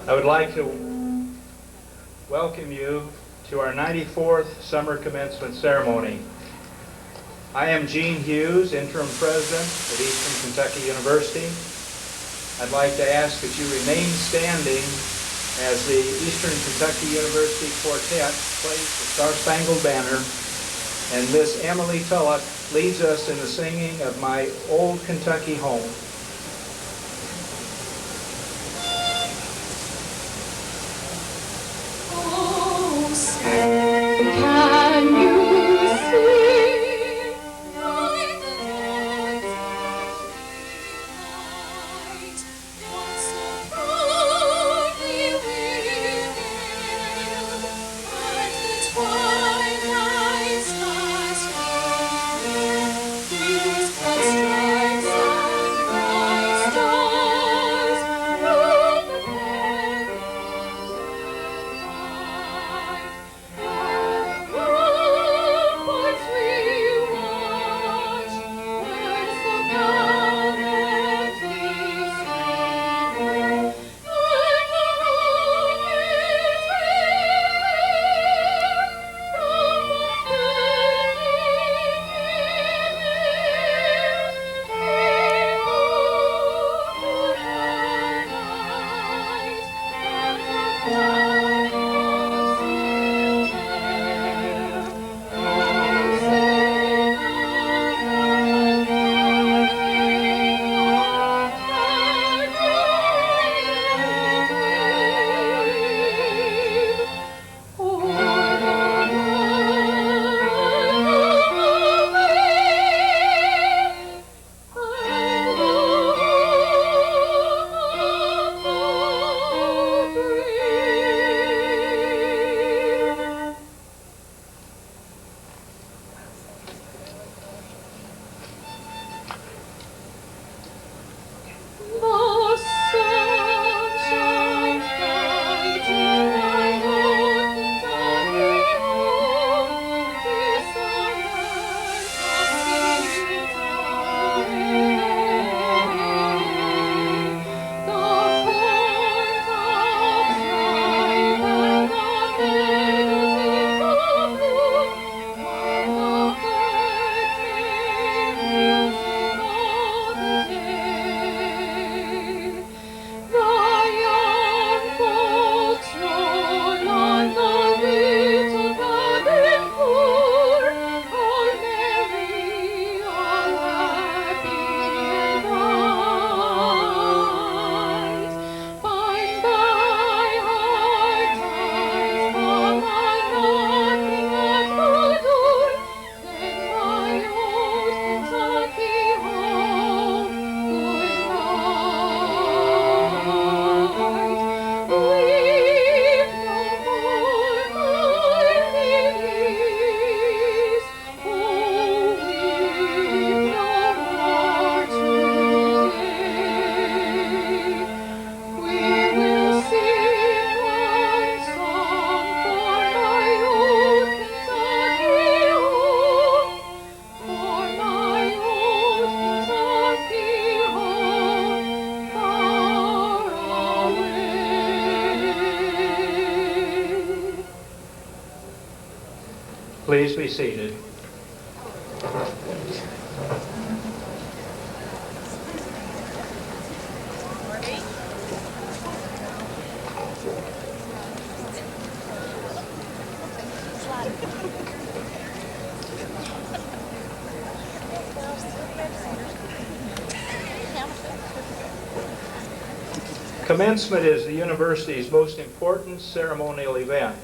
I would like to welcome you to our 94th Summer Commencement Ceremony. I am Gene Hughes, Interim President at Eastern Kentucky University. I'd like to ask that you remain standing as the Eastern Kentucky University Quartet plays the Star-Spangled Banner, and Miss Emily Tullock leads us in the singing of My Old Kentucky Home. Can you see by the dawn's light what so proudly we hailed at the twilight's last gleam? These bright stripes and bright stars from the pen Please be seated. Commencement is the university's most important ceremonial event,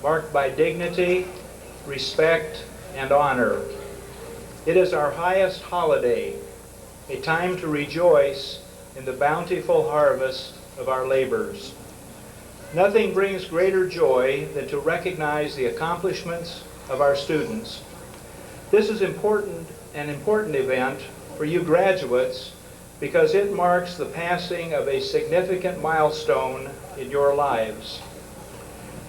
marked by dignity, respect, and honor. It is our highest holiday, a time to rejoice in the bountiful harvest of our labors. Nothing brings greater joy than to recognize the accomplishments of our students. This is an important event for you graduates because it marks the passing of a significant milestone in your lives.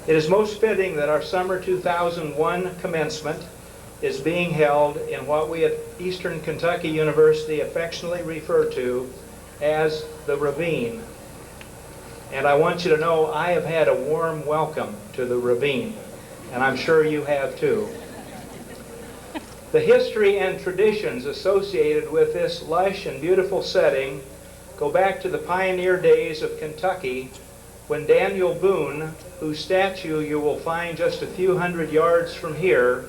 It is most fitting that our summer 2001 commencement is being held in what we at Eastern Kentucky University affectionately refer to as the Ravine. And I want you to know I have had a warm welcome to the ravine, and I'm sure you have too. The history and traditions associated with this lush and beautiful setting go back to the pioneer days of Kentucky, when Daniel Boone, whose statue you will find just a few hundred yards from here,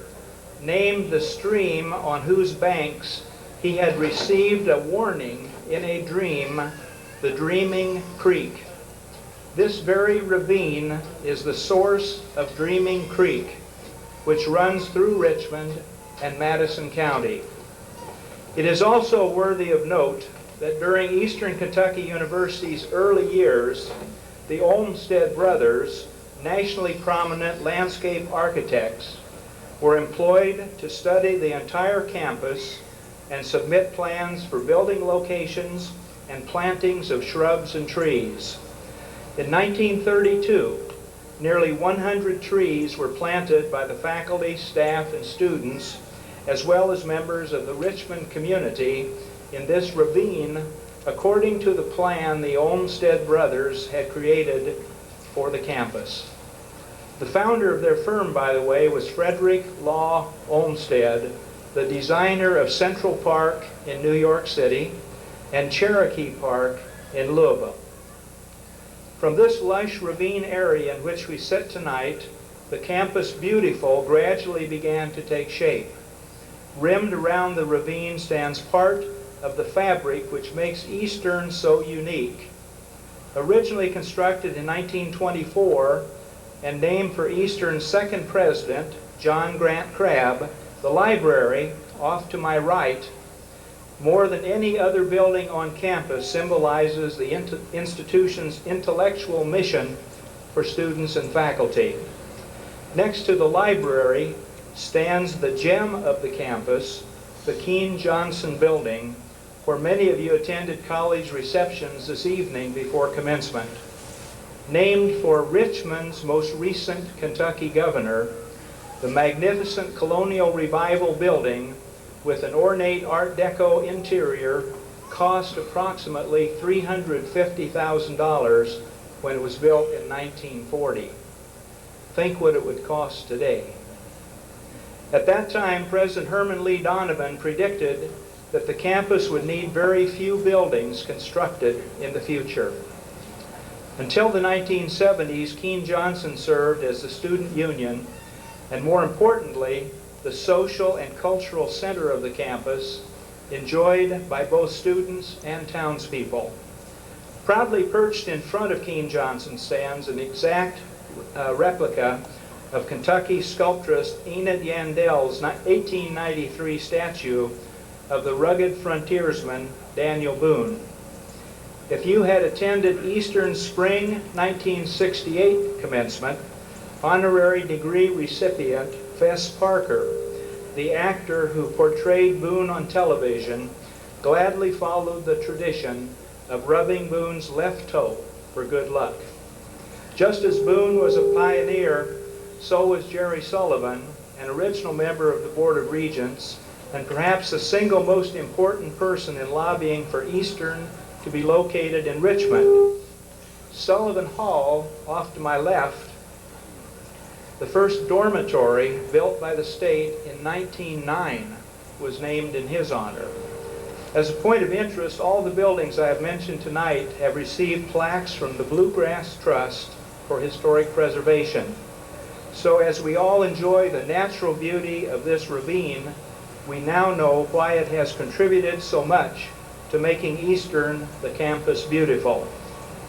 named the stream on whose banks he had received a warning in a dream, the Dreaming Creek. This very ravine is the source of Dreaming Creek, which runs through Richmond and Madison County. It is also worthy of note that during Eastern Kentucky University's early years, the Olmsted brothers, nationally prominent landscape architects, were employed to study the entire campus and submit plans for building locations and plantings of shrubs and trees. In 1932, nearly 100 trees were planted by the faculty, staff, and students, as well as members of the Richmond community in this ravine, according to the plan the Olmsted brothers had created for the campus. The founder of their firm, by the way, was Frederick Law Olmsted, the designer of Central Park in New York City and Cherokee Park in Louisville. From this lush ravine area in which we sit tonight, the campus beautiful gradually began to take shape. Rimmed around the ravine stands part of the fabric which makes Eastern so unique. Originally constructed in 1924 and named for Eastern's second president, John Grant Crabb, the library, off to my right, more than any other building on campus, symbolizes the institution's intellectual mission for students and faculty. Next to the library stands the gem of the campus, the Keene Johnson Building, where many of you attended college receptions this evening before commencement. Named for Richmond's most recent Kentucky governor, the magnificent Colonial Revival building with an ornate Art Deco interior cost approximately $350,000 when it was built in 1940. Think what it would cost today. At that time, President Herman Lee Donovan predicted that the campus would need very few buildings constructed in the future. Until the 1970s, Keene Johnson served as the student union and, more importantly, the social and cultural center of the campus, enjoyed by both students and townspeople. Proudly perched in front of Keene Johnson stands an exact replica of Kentucky sculptress Enid Yandel's 1893 statue of the rugged frontiersman Daniel Boone. If you had attended Eastern Spring 1968 commencement, honorary degree recipient Fess Parker, the actor who portrayed Boone on television, gladly followed the tradition of rubbing Boone's left toe for good luck. Just as Boone was a pioneer, so was Jerry Sullivan, an original member of the Board of Regents, and perhaps the single most important person in lobbying for Eastern to be located in Richmond. Sullivan Hall, off to my left, the first dormitory built by the state in 1909, was named in his honor. As a point of interest, all the buildings I have mentioned tonight have received plaques from the Bluegrass Trust for Historic Preservation. So as we all enjoy the natural beauty of this ravine, we now know why it has contributed so much to making Eastern the campus beautiful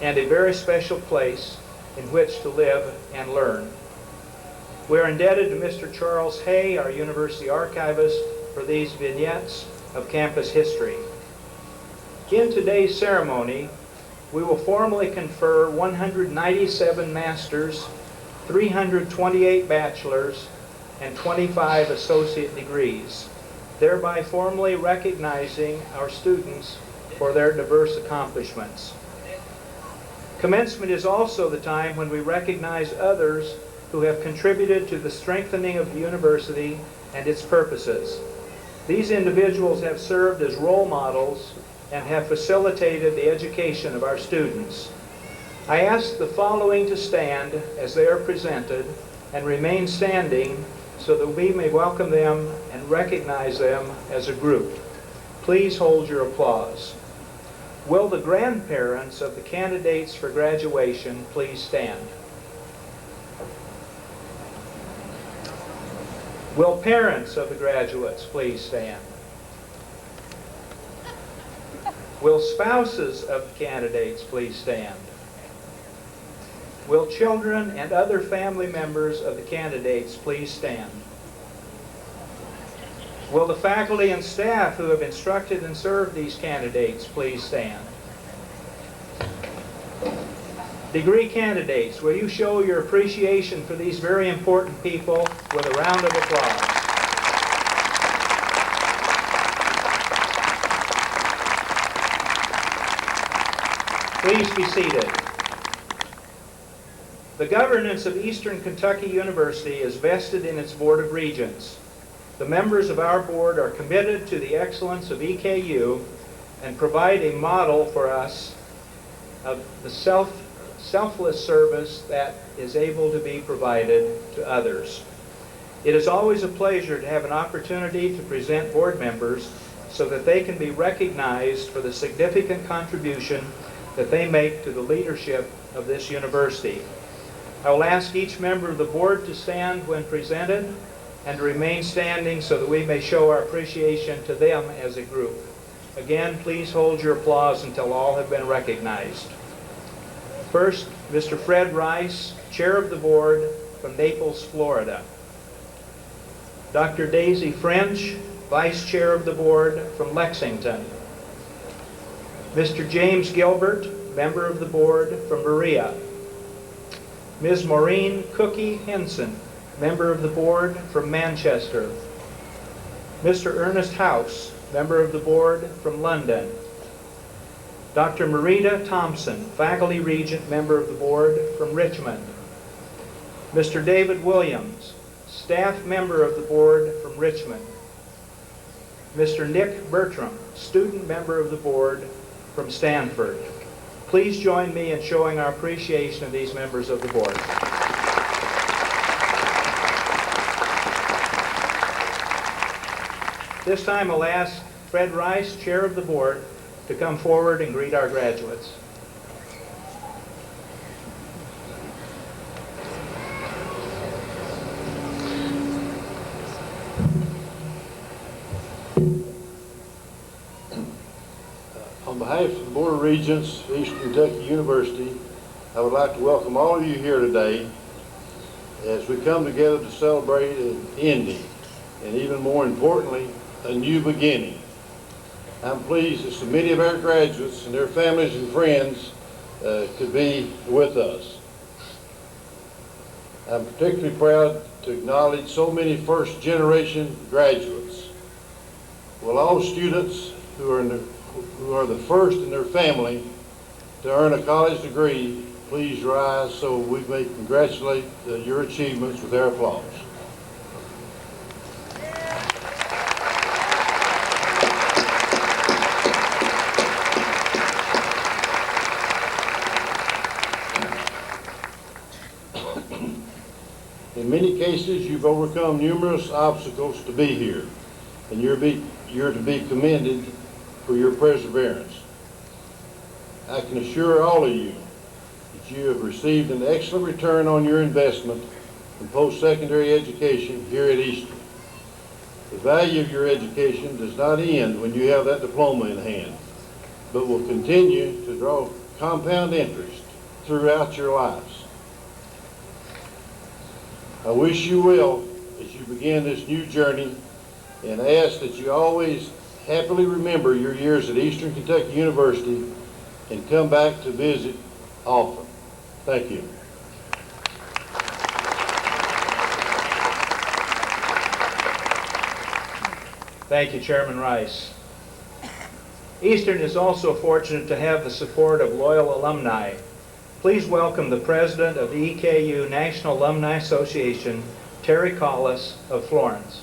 and a very special place in which to live and learn. We are indebted to Mr. Charles Hay, our university archivist, for these vignettes of campus history. In today's ceremony, we will formally confer 197 masters, 328 bachelors, and 25 associate degrees, thereby formally recognizing our students for their diverse accomplishments. Commencement is also the time when we recognize others who have contributed to the strengthening of the university and its purposes. These individuals have served as role models and have facilitated the education of our students. I ask the following to stand as they are presented and remain standing so that we may welcome them and recognize them as a group. Please hold your applause. Will the grandparents of the candidates for graduation please stand? Will parents of the graduates please stand? Will spouses of the candidates please stand? Will children and other family members of the candidates please stand? Will the faculty and staff who have instructed and served these candidates please stand? Degree candidates, will you show your appreciation for these very important people with a round of applause? Please be seated. The governance of Eastern Kentucky University is vested in its Board of Regents. The members of our board are committed to the excellence of EKU and provide a model for us of the selfless service that is able to be provided to others. It is always a pleasure to have an opportunity to present board members so that they can be recognized for the significant contribution that they make to the leadership of this university. I will ask each member of the board to stand when presented and to remain standing so that we may show our appreciation to them as a group. Again, please hold your applause until all have been recognized. First, Mr. Fred Rice, Chair of the Board from Naples, Florida. Dr. Daisy French, Vice Chair of the Board from Lexington. Mr. James Gilbert, Member of the Board from Berea. Ms. Maureen Cookie Henson, Member of the Board from Manchester. Mr. Ernest House, Member of the Board from London. Dr. Marita Thompson, Faculty Regent, Member of the Board from Richmond. Mr. David Williams, Staff Member of the Board from Richmond. Mr. Nick Bertram, Student Member of the Board from Stanford. Please join me in showing our appreciation of these members of the board. This time I'll ask Fred Rice, Chair of the Board, to come forward and greet our graduates. On behalf of the Board of Regents of Eastern Kentucky University, I would like to welcome all of you here today as we come together to celebrate an ending, and even more importantly, a new beginning. I'm pleased that so many of our graduates and their families and friends could be with us. I'm particularly proud to acknowledge so many first-generation graduates. Will all students who are the first in their family to earn a college degree please rise so we may congratulate your achievements with our applause. In many cases, you've overcome numerous obstacles to be here, and you're to be commended for your perseverance. I can assure all of you that you have received an excellent return on your investment in post-secondary education here at Eastern. The value of your education does not end when you have that diploma in hand, but will continue to draw compound interest throughout your lives. I wish you well as you begin this new journey, and ask that you always happily remember your years at Eastern Kentucky University and come back to visit often. Thank you. Thank you, Chairman Rice. Eastern is also fortunate to have the support of loyal alumni. Please welcome the President of the EKU National Alumni Association, Terry Collis of Florence.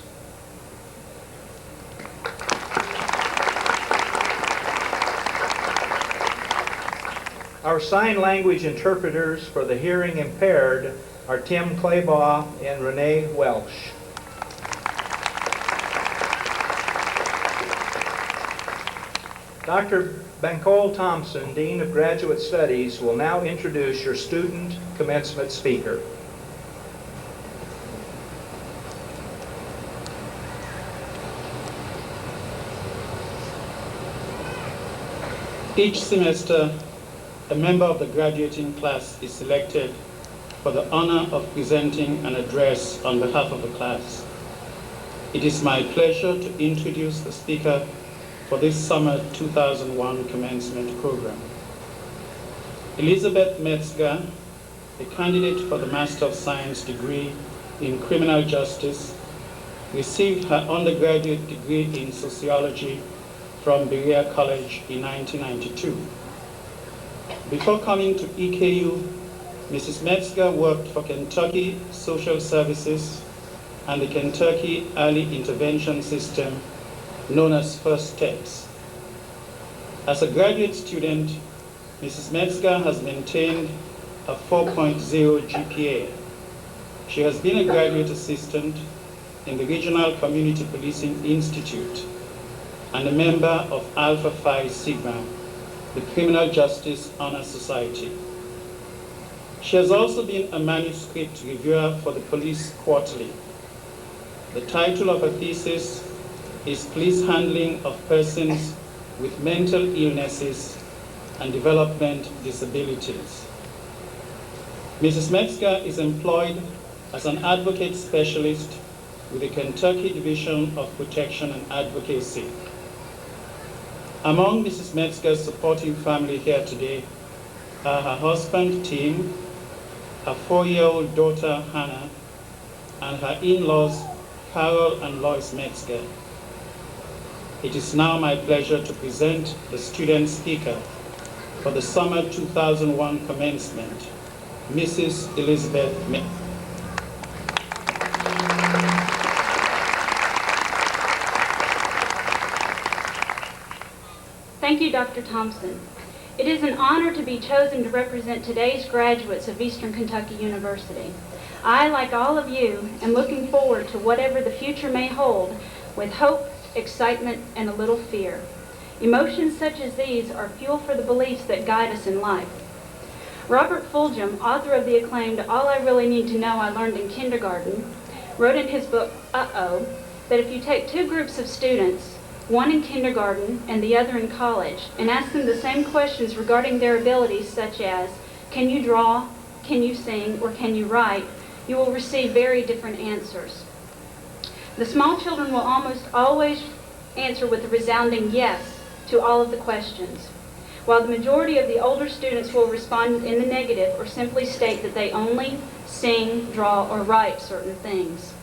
Our sign language interpreters for the hearing impaired are Tim Claybaugh and Renee Welsh. Dr. Bancole Thompson, Dean of Graduate Studies, will now introduce your student commencement speaker. Each semester, a member of the graduating class is selected for the honor of presenting an address on behalf of the class. It is my pleasure to introduce the speaker for this summer 2001 commencement program. Elizabeth Metzger, a candidate for the Master of Science degree in Criminal Justice, received her undergraduate degree in Sociology from Berea College in 1992. Before coming to EKU, Mrs. Metzger worked for Kentucky Social Services and the Kentucky Early Intervention System, known as First Steps. As a graduate student, Mrs. Metzger has maintained a 4.0 GPA. She has been a graduate assistant in the Regional Community Policing Institute and a member of Alpha Phi Sigma, the Criminal Justice Honor Society. She has also been a manuscript reviewer for the Police Quarterly. The title of her thesis is Police Handling of Persons with Mental Illnesses and Development Disabilities. Mrs. Metzger is employed as an advocate specialist with the Kentucky Division of Protection and Advocacy. Among Mrs. Metzger's supporting family here today are her husband, Tim, her 4-year-old daughter, Hannah, and her in-laws, Carol and Lois Metzger. It is now my pleasure to present the student speaker for the summer 2001 commencement, Mrs. Elizabeth Metzger. Thank you, Dr. Thompson. It is an honor to be chosen to represent today's graduates of Eastern Kentucky University. I, like all of you, am looking forward to whatever the future may hold with hope, excitement, and a little fear. Emotions such as these are fuel for the beliefs that guide us in life. Robert Fulghum, author of the acclaimed All I Really Need to Know I Learned in Kindergarten, wrote in his book, Uh-Oh, that if you take two groups of students, one in kindergarten and the other in college, and ask them the same questions regarding their abilities, such as, can you draw, can you sing, or can you write, you will receive very different answers. The small children will almost always answer with a resounding yes to all of the questions, while the majority of the older students will respond in the negative or simply state that they only sing, draw, or write certain things.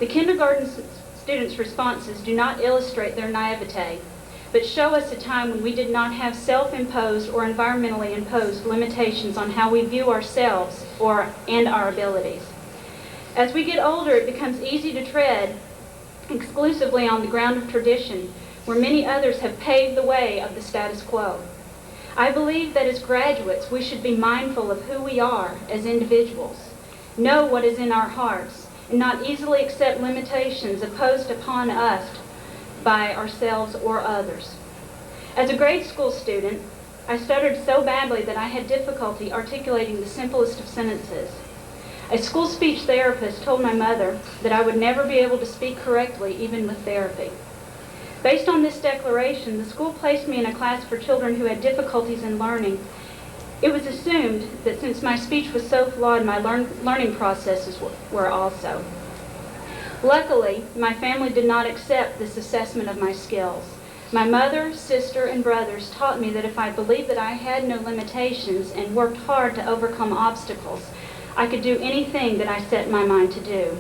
The kindergarten students' responses do not illustrate their naivete, but show us a time when we did not have self-imposed or environmentally imposed limitations on how we view ourselves and our abilities. As we get older, it becomes easy to tread exclusively on the ground of tradition, where many others have paved the way of the status quo. I believe that as graduates, we should be mindful of who we are as individuals, know what is in our hearts, and not easily accept limitations imposed upon us by ourselves or others. As a grade school student, I stuttered so badly that I had difficulty articulating the simplest of sentences. A school speech therapist told my mother that I would never be able to speak correctly, even with therapy. Based on this declaration, the school placed me in a class for children who had difficulties in learning. It was assumed that since my speech was so flawed, my learning processes were also. Luckily, my family did not accept this assessment of my skills. My mother, sister, and brothers taught me that if I believed that I had no limitations and worked hard to overcome obstacles, I could do anything that I set my mind to do.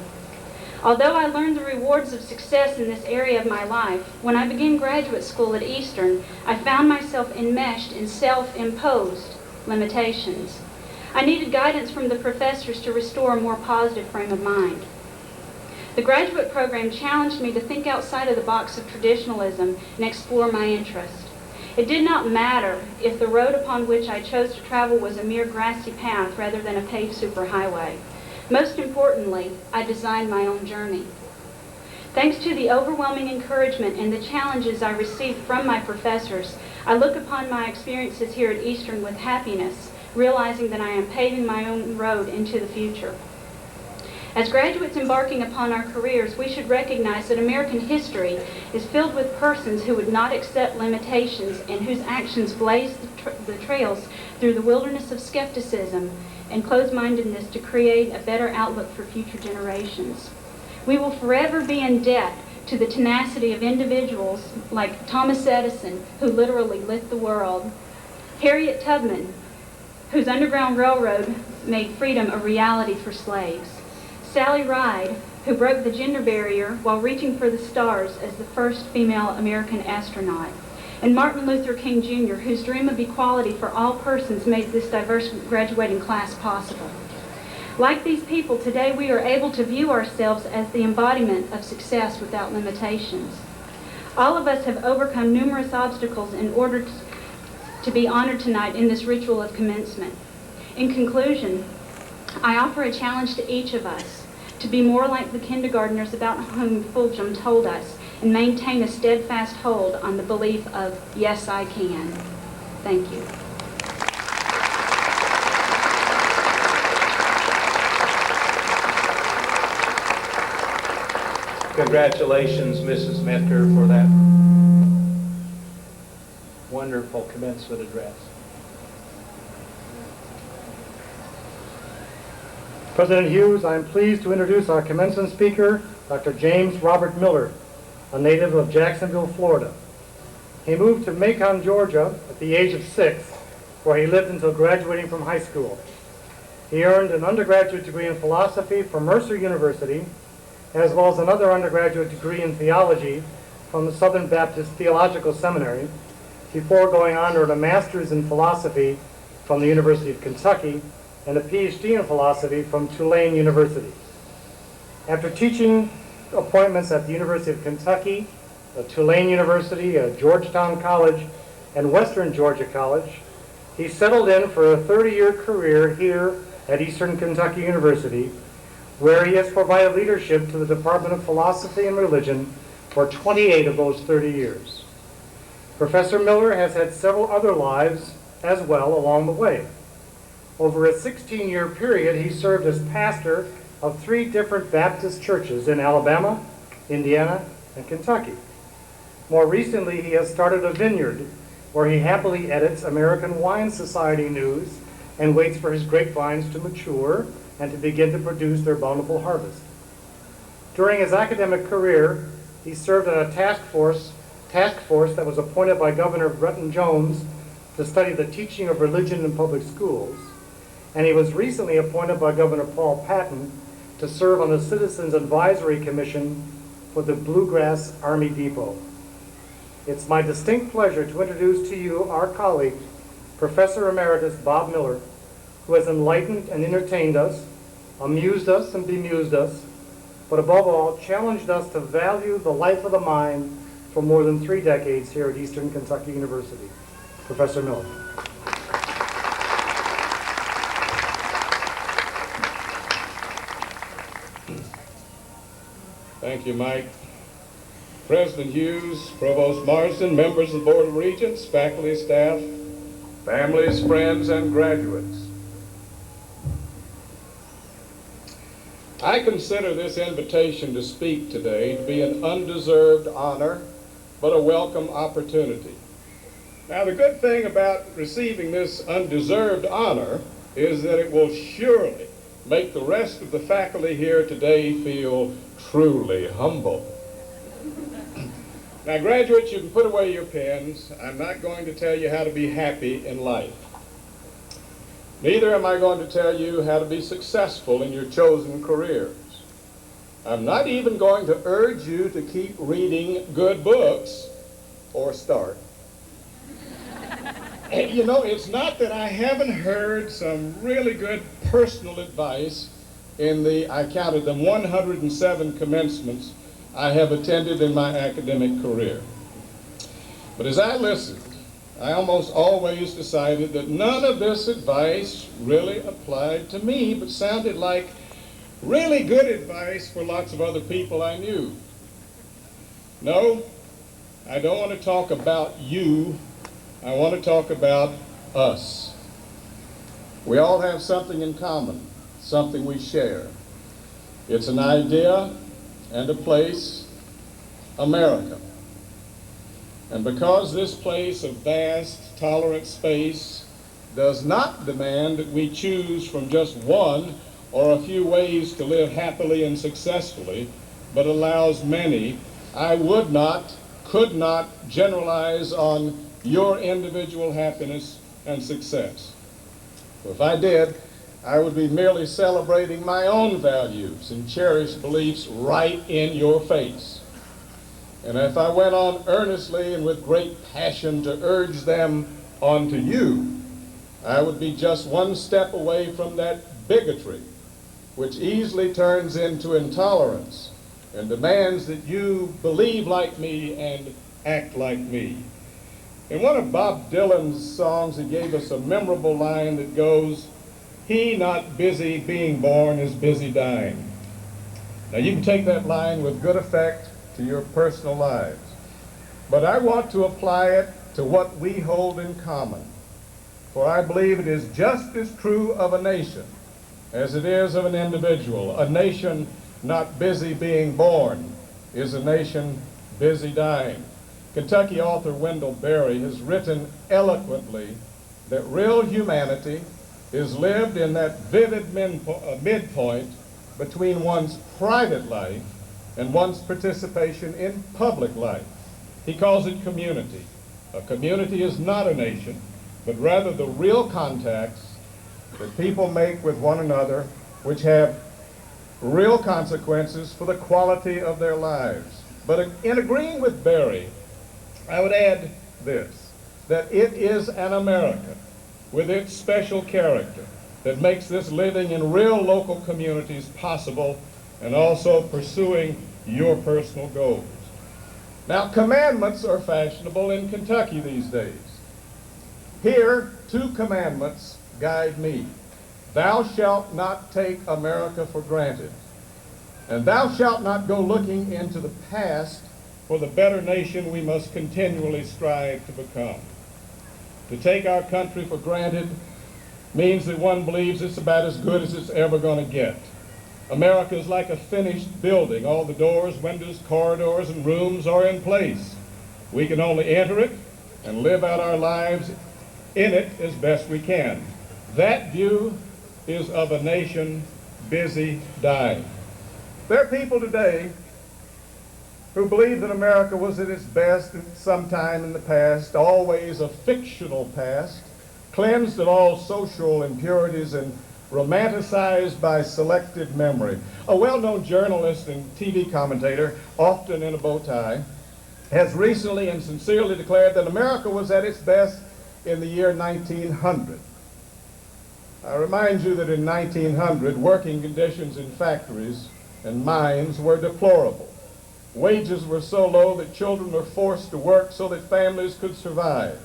Although I learned the rewards of success in this area of my life, when I began graduate school at Eastern, I found myself enmeshed in self-imposed limitations. I needed guidance from the professors to restore a more positive frame of mind. The graduate program challenged me to think outside of the box of traditionalism and explore my interest. It did not matter if the road upon which I chose to travel was a mere grassy path rather than a paved superhighway. Most importantly, I designed my own journey. Thanks to the overwhelming encouragement and the challenges I received from my professors, I look upon my experiences here at Eastern with happiness, realizing that I am paving my own road into the future. As graduates embarking upon our careers, we should recognize that American history is filled with persons who would not accept limitations and whose actions blazed the trails through the wilderness of skepticism and closed-mindedness to create a better outlook for future generations. We will forever be in debt to the tenacity of individuals like Thomas Edison, who literally lit the world, Harriet Tubman, whose Underground Railroad made freedom a reality for slaves, Sally Ride, who broke the gender barrier while reaching for the stars as the first female American astronaut, and Martin Luther King Jr., whose dream of equality for all persons made this diverse graduating class possible. Like these people, today we are able to view ourselves as the embodiment of success without limitations. All of us have overcome numerous obstacles in order to be honored tonight in this ritual of commencement. In conclusion, I offer a challenge to each of us to be more like the kindergartners about whom Fulgham told us and maintain a steadfast hold on the belief of, yes, I can. Thank you. Congratulations, Mrs. Mettker, for that wonderful commencement address. President Hughes, I am pleased to introduce our commencement speaker, Dr. James Robert Miller, a native of Jacksonville, Florida. He moved to Macon, Georgia at the age of 6, where he lived until graduating from high school. He earned an undergraduate degree in philosophy from Mercer University, as well as another undergraduate degree in theology from the Southern Baptist Theological Seminary, before going on to earn a master's in philosophy from the University of Kentucky and a PhD in philosophy from Tulane University. After teaching appointments at the University of Kentucky, Tulane University, Georgetown College, and Western Georgia College, he settled in for a 30-year career here at Eastern Kentucky University, where he has provided leadership to the Department of Philosophy and Religion for 28 of those 30 years. Professor Miller has had several other lives as well along the way. Over a 16-year period, he served as pastor of 3 different Baptist churches in Alabama, Indiana, and Kentucky. More recently, he has started a vineyard where he happily edits American Wine Society news and waits for his grapevines to mature and to begin to produce their bountiful harvest. During his academic career, he served on a task force that was appointed by Governor Bretton Jones to study the teaching of religion in public schools, and he was recently appointed by Governor Paul Patton to serve on the Citizens Advisory Commission for the Bluegrass Army Depot. It's my distinct pleasure to introduce to you our colleague, Professor Emeritus Bob Miller, who has enlightened and entertained us, amused us and bemused us, but above all, challenged us to value the life of the mind for more than 3 decades here at Eastern Kentucky University. Professor Miller. Thank you, Mike. President Hughes, Provost Marsden, members of the Board of Regents, faculty, staff, families, friends, and graduates. I consider this invitation to speak today to be an undeserved honor, but a welcome opportunity. Now, the good thing about receiving this undeserved honor is that it will surely make the rest of the faculty here today feel truly humble. Now, graduates, you can put away your pens. I'm not going to tell you how to be happy in life. Neither am I going to tell you how to be successful in your chosen careers. I'm not even going to urge you to keep reading good books or start. And, you know, it's not that I haven't heard some really good personal advice in the, I counted them, 107 commencements I have attended in my academic career. But as I listened, I almost always decided that none of this advice really applied to me, but sounded like really good advice for lots of other people I knew. No, I don't want to talk about you. I want to talk about us. We all have something in common, something we share. It's an idea and a place, America. And because this place of vast, tolerant space does not demand that we choose from just one or a few ways to live happily and successfully, but allows many, I would not, could not generalize on your individual happiness and success. If I did, I would be merely celebrating my own values and cherished beliefs right in your face. And if I went on earnestly and with great passion to urge them onto you, I would be just one step away from that bigotry, which easily turns into intolerance and demands that you believe like me and act like me. In one of Bob Dylan's songs, he gave us a memorable line that goes, "He not busy being born is busy dying." Now you can take that line with good effect to your personal lives, but I want to apply it to what we hold in common, for I believe it is just as true of a nation as it is of an individual. A nation not busy being born is a nation busy dying. Kentucky author Wendell Berry has written eloquently that real humanity is lived in that vivid midpoint between one's private life and one's participation in public life. He calls it community. A community is not a nation, but rather the real contacts that people make with one another, which have real consequences for the quality of their lives. But in agreeing with Berry, I would add this, that it is an America with its special character that makes this living in real local communities possible, and also pursuing your personal goals. Now, commandments are fashionable in Kentucky these days. Here, 2 commandments guide me. Thou shalt not take America for granted, and thou shalt not go looking into the past for the better nation we must continually strive to become. To take our country for granted means that one believes it's about as good as it's ever going to get. America is like a finished building. All the doors, windows, corridors, and rooms are in place. We can only enter it and live out our lives in it as best we can. That view is of a nation busy dying. There are people today who believe that America was at its best at some time in the past, always a fictional past, cleansed of all social impurities and romanticized by selective memory. A well-known journalist and TV commentator, often in a bow tie, has recently and sincerely declared that America was at its best in the year 1900. I remind you that in 1900, working conditions in factories and mines were deplorable. Wages were so low that children were forced to work so that families could survive.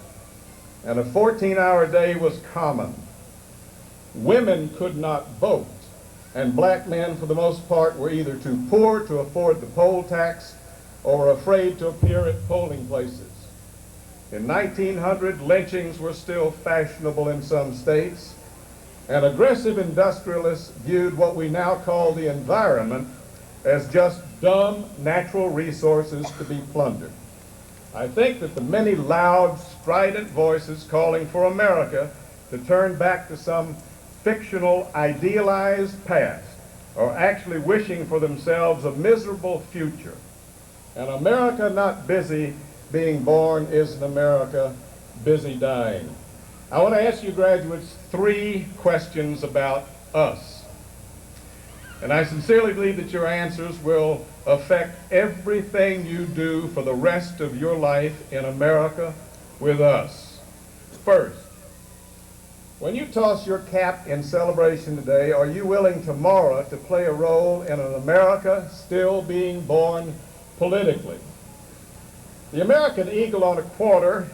And a 14-hour day was common. Women could not vote, and black men, for the most part, were either too poor to afford the poll tax or were afraid to appear at polling places. In 1900, lynchings were still fashionable in some states, and aggressive industrialists viewed what we now call the environment as just dumb natural resources to be plundered. I think that the many loud, strident voices calling for America to turn back to some fictional, idealized past are actually wishing for themselves a miserable future. An America not busy being born is an America busy dying. I want to ask you graduates 3 questions about us. And I sincerely believe that your answers will affect everything you do for the rest of your life in America with us. First, when you toss your cap in celebration today, are you willing tomorrow to play a role in an America still being born politically? The American eagle on a quarter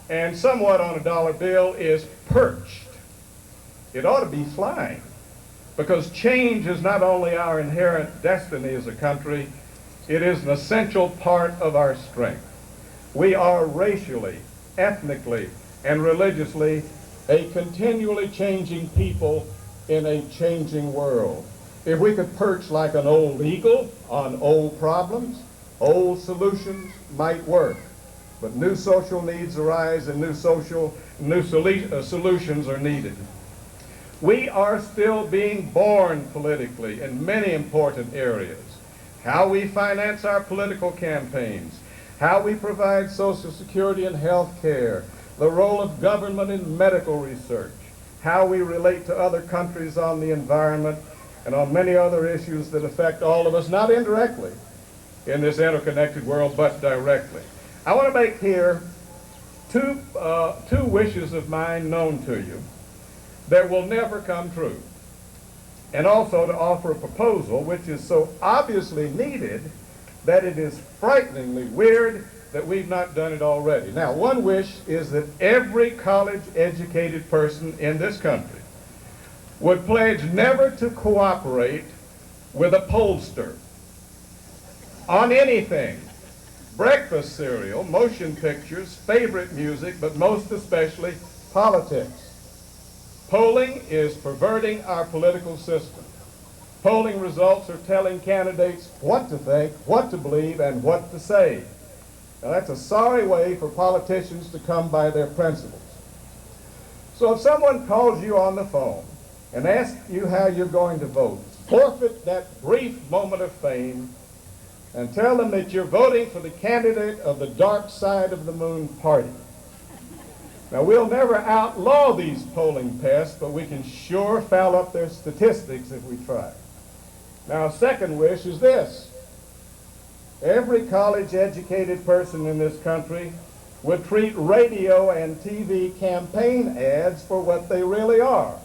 and somewhat on a dollar bill is perched. It ought to be flying, because change is not only our inherent destiny as a country, it is an essential part of our strength. We are racially, ethnically, and religiously a continually changing people in a changing world. If we could perch like an old eagle on old problems, old solutions might work. But new social needs arise and new solutions are needed. We are still being born politically in many important areas. How we finance our political campaigns, how we provide Social Security and health care, the role of government in medical research, how we relate to other countries on the environment, and on many other issues that affect all of us, not indirectly in this interconnected world, but directly. I want to make here two wishes of mine known to you that will never come true, and also to offer a proposal which is so obviously needed that it is frighteningly weird that we've not done it already. Now, one wish is that every college-educated person in this country would pledge never to cooperate with a pollster on anything: breakfast cereal, motion pictures, favorite music, but most especially politics. Polling is perverting our political system. Polling results are telling candidates what to think, what to believe, and what to say. Now, that's a sorry way for politicians to come by their principles. So if someone calls you on the phone and asks you how you're going to vote, forfeit that brief moment of fame and tell them that you're voting for the candidate of the dark side of the moon party. Now, we'll never outlaw these polling pests, but we can sure foul up their statistics if we try. Now, a second wish is this: every college-educated person in this country would treat radio and TV campaign ads for what they really are: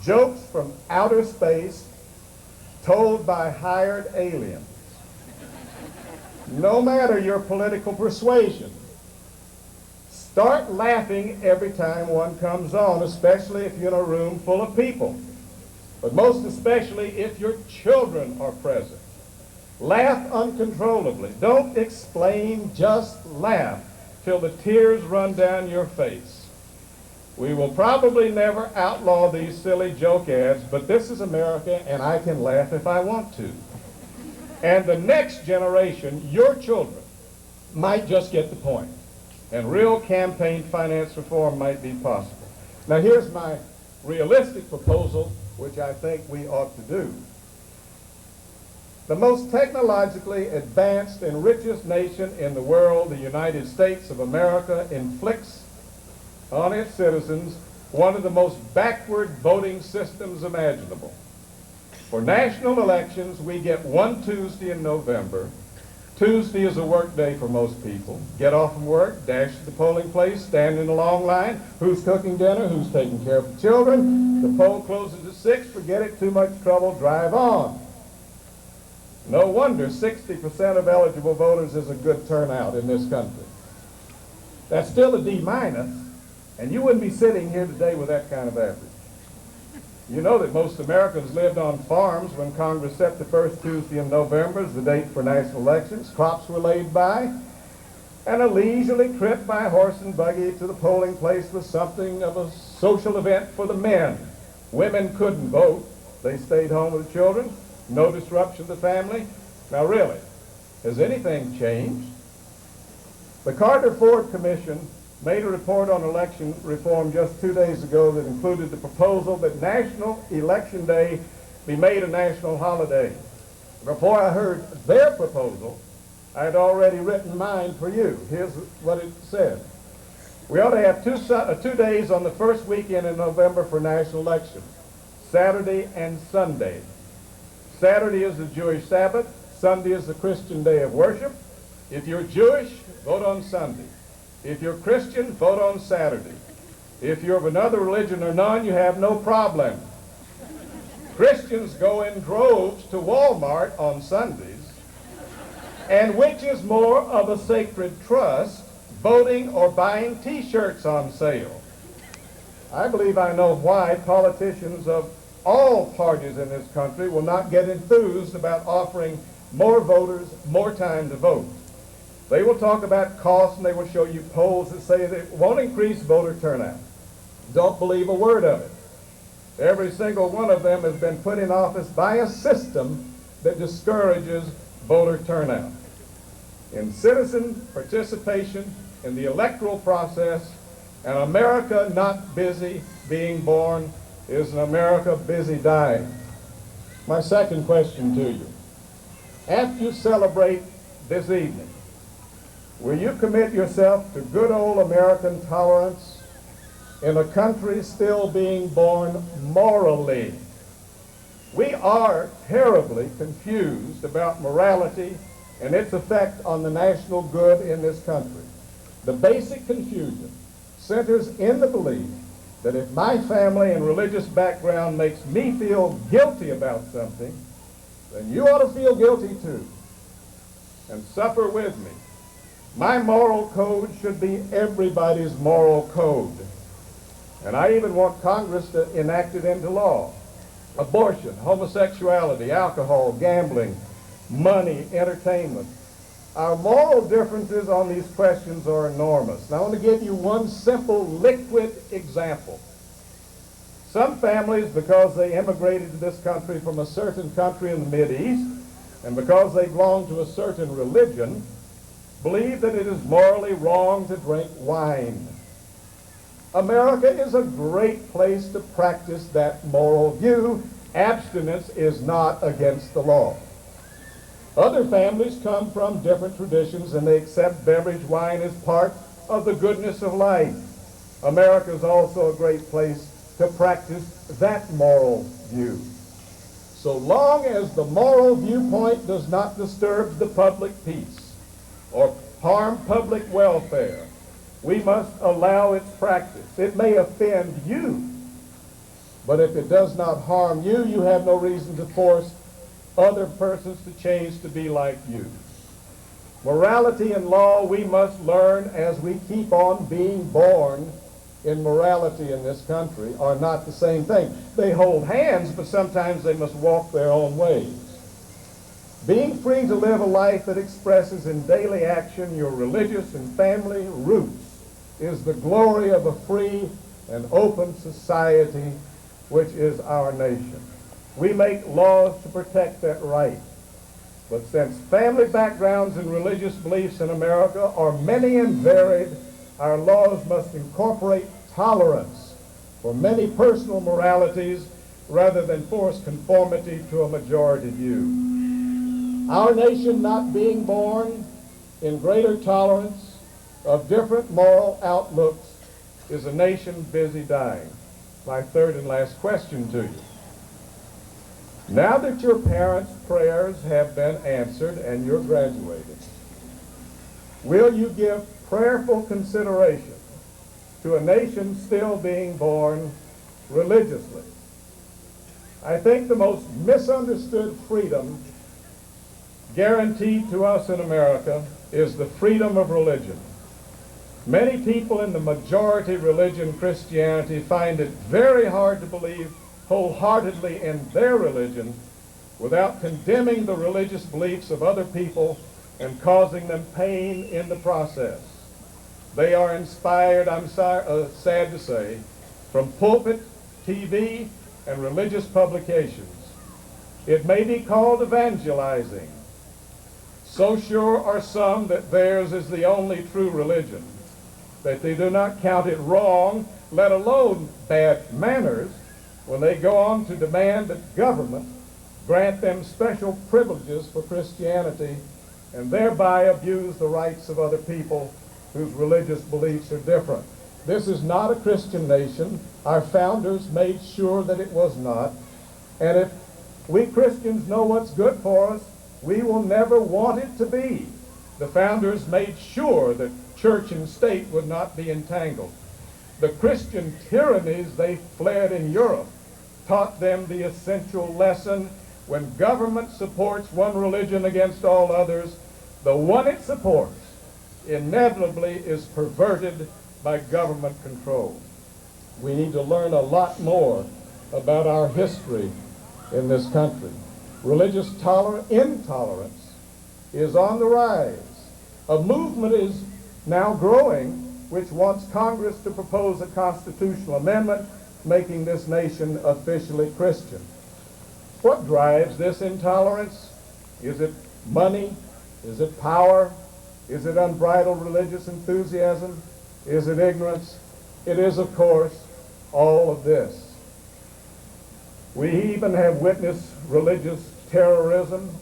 jokes from outer space told by hired aliens. No matter your political persuasion, start laughing every time one comes on, especially if you're in a room full of people, but most especially if your children are present. Laugh uncontrollably. Don't explain, just laugh till the tears run down your face. We will probably never outlaw these silly joke ads, but this is America, and I can laugh if I want to. And the next generation, your children, might just get the point, and real campaign finance reform might be possible. Now, here's my realistic proposal, which I think we ought to do. The most technologically advanced and richest nation in the world, the United States of America, inflicts on its citizens one of the most backward voting systems imaginable. For national elections, we get one Tuesday in November. Tuesday is a work day for most people. Get off from work, dash to the polling place, stand in a long line. Who's cooking dinner? Who's taking care of the children? The poll closes at 6. Forget it. Too much trouble. Drive on. No wonder 60% of eligible voters is a good turnout in this country. That's still a D-, and you wouldn't be sitting here today with that kind of average. You know that most Americans lived on farms when Congress set the first Tuesday in November as the date for national elections. Crops were laid by, and a leisurely trip by horse and buggy to the polling place was something of a social event for the men. Women couldn't vote. They stayed home with the children. No disruption to the family. Now, really, has anything changed? The Carter-Ford Commission made a report on election reform just 2 days ago that included the proposal that National Election Day be made a national holiday. Before I heard their proposal, I had already written mine for you. Here's what it said. We ought to have 2 days on the first weekend in November for national elections, Saturday and Sunday. Saturday is the Jewish Sabbath. Sunday is the Christian day of worship. If you're Jewish, vote on Sunday. If you're Christian, vote on Saturday. If you're of another religion or none, you have no problem. Christians go in droves to Walmart on Sundays. And which is more of a sacred trust, voting or buying T-shirts on sale. I believe I know why politicians of all parties in this country will not get enthused about offering more voters more time to vote. They will talk about costs, and they will show you polls that say that it won't increase voter turnout. Don't believe a word of it. Every single one of them has been put in office by a system that discourages voter turnout. In citizen participation in the electoral process, an America not busy being born is an America busy dying. My second question to you. After you celebrate this evening, will you commit yourself to good old American tolerance in a country still being born morally? We are terribly confused about morality and its effect on the national good in this country. The basic confusion centers in the belief that if my family and religious background makes me feel guilty about something, then you ought to feel guilty too, and suffer with me. My moral code should be everybody's moral code. And I even want Congress to enact it into law. Abortion, homosexuality, alcohol, gambling, money, entertainment. Our moral differences on these questions are enormous. Now I want to give you one simple liquid example. Some families, because they immigrated to this country from a certain country in the Mideast, and because they belong to a certain religion, believe that it is morally wrong to drink wine. America is a great place to practice that moral view. Abstinence is not against the law. Other families come from different traditions and they accept beverage wine as part of the goodness of life. America is also a great place to practice that moral view. So long as the moral viewpoint does not disturb the public peace or harm public welfare, we must allow its practice. It may offend you, but if it does not harm you, you have no reason to force other persons to change to be like you. Morality and law we must learn as we keep on being born in morality in this country are not the same thing. They hold hands, but sometimes they must walk their own ways. Being free to live a life that expresses in daily action your religious and family roots is the glory of a free and open society, which is our nation. We make laws to protect that right. But since family backgrounds and religious beliefs in America are many and varied, our laws must incorporate tolerance for many personal moralities rather than force conformity to a majority view. Our nation not being born in greater tolerance of different moral outlooks is a nation busy dying. My third and last question to you. Now that your parents' prayers have been answered and you're graduated, will you give prayerful consideration to a nation still being born religiously? I think the most misunderstood freedom guaranteed to us in America is the freedom of religion. Many people in the majority religion, Christianity, find it very hard to believe wholeheartedly in their religion without condemning the religious beliefs of other people and causing them pain in the process. They are inspired, I'm sad to say, from pulpit, TV, and religious publications. It may be called evangelizing. So sure are some that theirs is the only true religion, that they do not count it wrong, let alone bad manners, when they go on to demand that government grant them special privileges for Christianity and thereby abuse the rights of other people whose religious beliefs are different. This is not a Christian nation. Our founders made sure that it was not. And if we Christians know what's good for us, we will never want it to be. The founders made sure that church and state would not be entangled. The Christian tyrannies they fled in Europe taught them the essential lesson: when government supports one religion against all others, the one it supports inevitably is perverted by government control. We need to learn a lot more about our history in this country. Religious intolerance is on the rise. A movement is now growing which wants Congress to propose a constitutional amendment making this nation officially Christian. What drives this intolerance? Is it money? Is it power? Is it unbridled religious enthusiasm? Is it ignorance? It is, of course, all of this. We even have witnessed religious terrorism,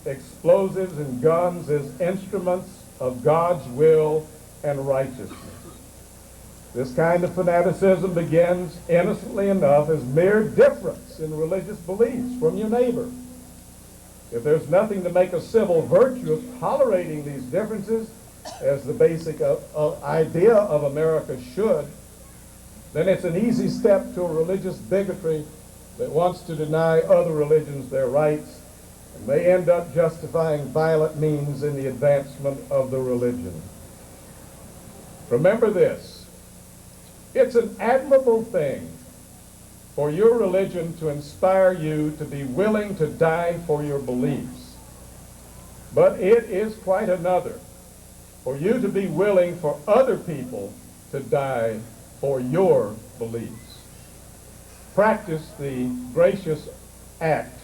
explosives and guns as instruments of God's will and righteousness. This kind of fanaticism begins, innocently enough, as mere difference in religious beliefs from your neighbor. If there's nothing to make a civil virtue of tolerating these differences, as the basic idea of America should, then it's an easy step to a religious bigotry that wants to deny other religions their rights and may end up justifying violent means in the advancement of the religion. Remember this: it's an admirable thing for your religion to inspire you to be willing to die for your beliefs. But it is quite another for you to be willing for other people to die for your beliefs. Practice the gracious act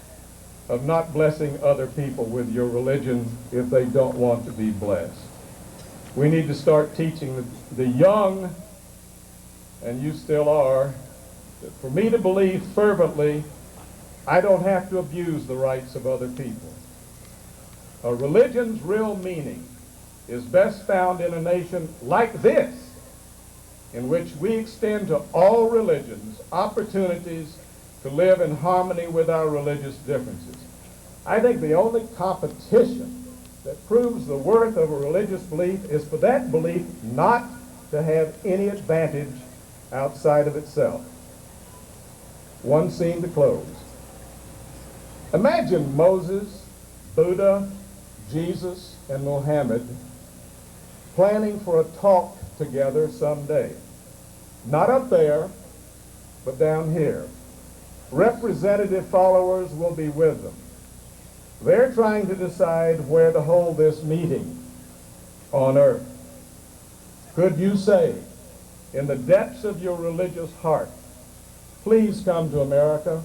of not blessing other people with your religion if they don't want to be blessed. We need to start teaching the young, and you still are, that for me to believe fervently, I don't have to abuse the rights of other people. A religion's real meaning is best found in a nation like this, in which we extend to all religions opportunities to live in harmony with our religious differences. I think the only competition that proves the worth of a religious belief is for that belief not to have any advantage outside of itself. One scene to close. Imagine Moses, Buddha, Jesus, and Muhammad planning for a talk together someday. Not up there, but down here. Representative followers will be with them. They're trying to decide where to hold this meeting on earth. Could you say, in the depths of your religious heart, please come to America?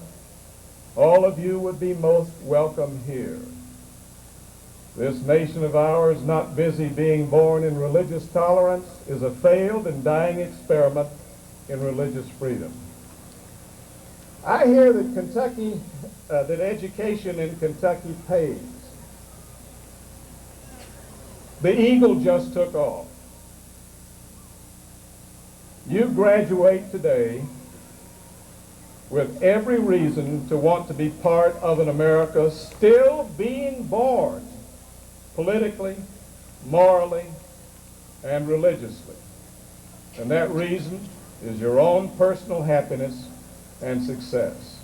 All of you would be most welcome here. This nation of ours, not busy being born in religious tolerance, is a failed and dying experiment in religious freedom. I hear that that education in Kentucky pays. The Eagle just took off. You graduate today with every reason to want to be part of an America still being born politically, morally, and religiously. And that reason is your own personal happiness and success.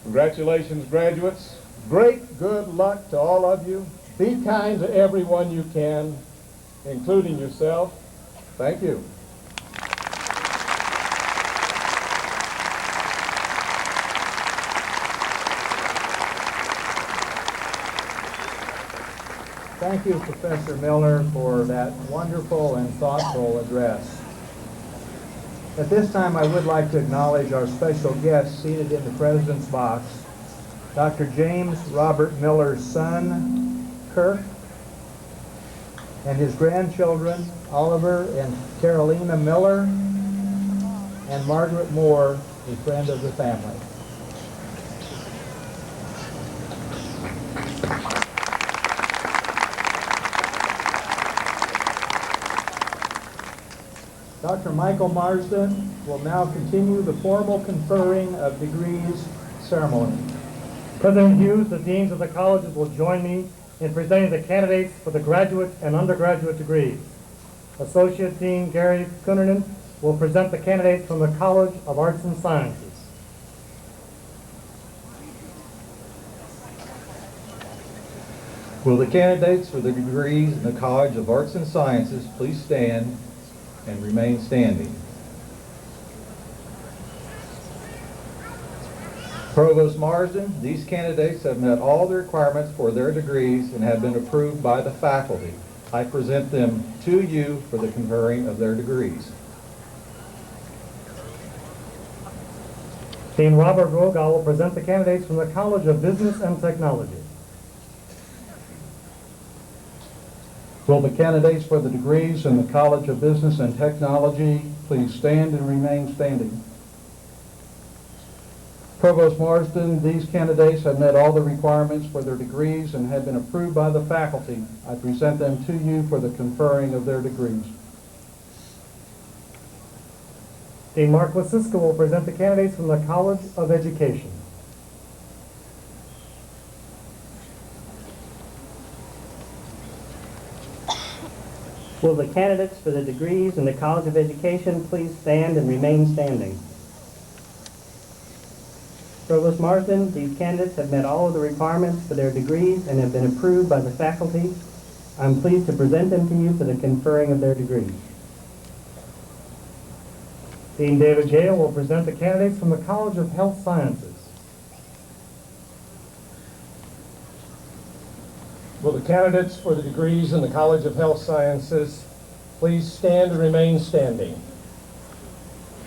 Congratulations, graduates. Great good luck to all of you. Be kind to everyone you can, including yourself. Thank you. Thank you, Professor Miller, for that wonderful and thoughtful address. At this time, I would like to acknowledge our special guest seated in the President's box, Dr. James Robert Miller's son, Kirk, and his grandchildren, Oliver and Carolina Miller, and Margaret Moore, a friend of the family. Dr. Michael Marsden will now continue the formal conferring of degrees ceremony. President Hughes, the deans of the colleges will join me in presenting the candidates for the graduate and undergraduate degrees. Associate Dean Gary Kunnerman will present the candidates from the College of Arts and Sciences. Will the candidates for the degrees in the College of Arts and Sciences please stand and remain standing? Provost Marsden, these candidates have met all the requirements for their degrees and have been approved by the faculty. I present them to you for the conferring of their degrees. Dean Robert Rogal will present the candidates from the College of Business and Technology. Will the candidates for the degrees in the College of Business and Technology please stand and remain standing? Provost Marsden, these candidates have met all the requirements for their degrees and have been approved by the faculty. I present them to you for the conferring of their degrees. Dean Mark Wasiska will present the candidates from the College of Education. Will the candidates for the degrees in the College of Education please stand and remain standing? Provost Marsden, these candidates have met all of the requirements for their degrees and have been approved by the faculty. I'm pleased to present them to you for the conferring of their degrees. Dean David Gale will present the candidates from the College of Health Sciences. Will the candidates for the degrees in the College of Health Sciences please stand and remain standing?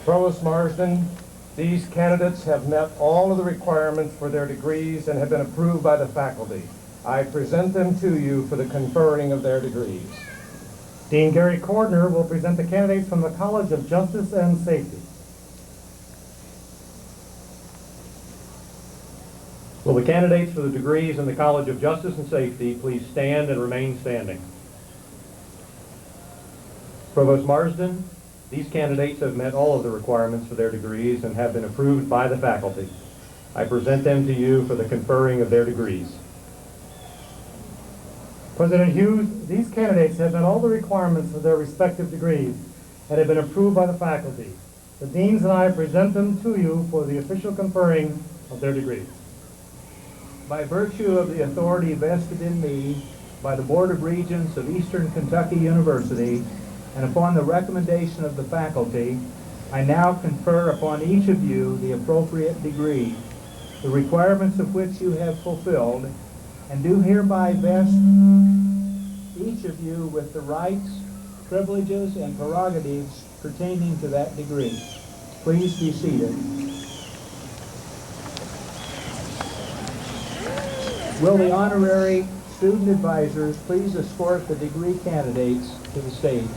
Provost Marsden, these candidates have met all of the requirements for their degrees and have been approved by the faculty. I present them to you for the conferring of their degrees. Dean Gary Cordner will present the candidates from the College of Justice and Safety. Will the candidates for the degrees in the College of Justice and Safety please stand and remain standing? Provost Marsden, these candidates have met all of the requirements for their degrees and have been approved by the faculty. I present them to you for the conferring of their degrees. President Hughes, these candidates have met all the requirements of their respective degrees and have been approved by the faculty. The deans and I present them to you for the official conferring of their degrees. By virtue of the authority vested in me by the Board of Regents of Eastern Kentucky University, and upon the recommendation of the faculty, I now confer upon each of you the appropriate degree, the requirements of which you have fulfilled, and do hereby vest each of you with the rights, privileges, and prerogatives pertaining to that degree. Please be seated. Will the honorary student advisors please escort the degree candidates to the stage?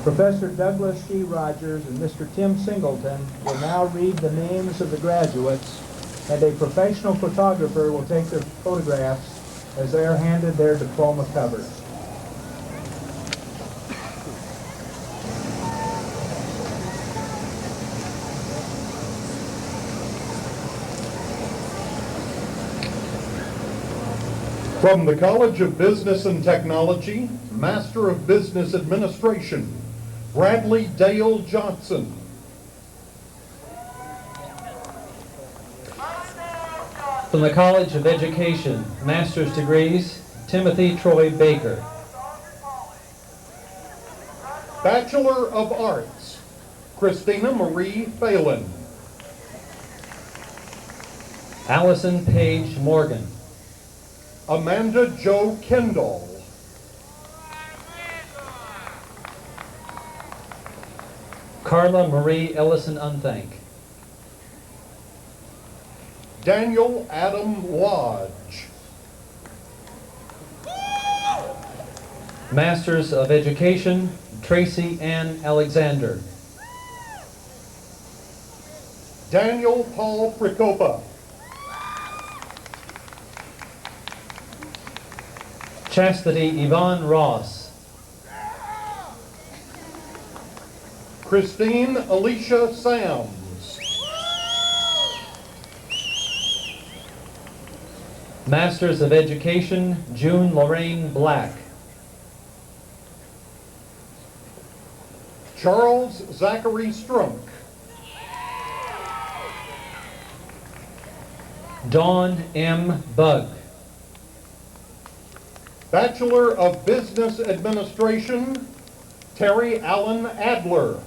Professor Douglas C. Rogers and Mr. Tim Singleton will now read the names of the graduates, and a professional photographer will take their photographs as they are handed their diploma covers. From the College of Business and Technology, Master of Business Administration, Bradley Dale Johnson. From the College of Education, Master's Degrees, Timothy Troy Baker. Bachelor of Arts, Christina Marie Phelan. Allison Page Morgan. Amanda Jo Kendall. Carla Marie Ellison Unthank. Daniel Adam Lodge. Masters of Education, Tracy Ann Alexander. Daniel Paul Pricopa. Chastity Yvonne Ross. Christine Alicia Sams. Masters of Education, June Lorraine Black. Charles Zachary Strunk. Dawn M. Bug. Bachelor of Business Administration, Terry Allen Adler.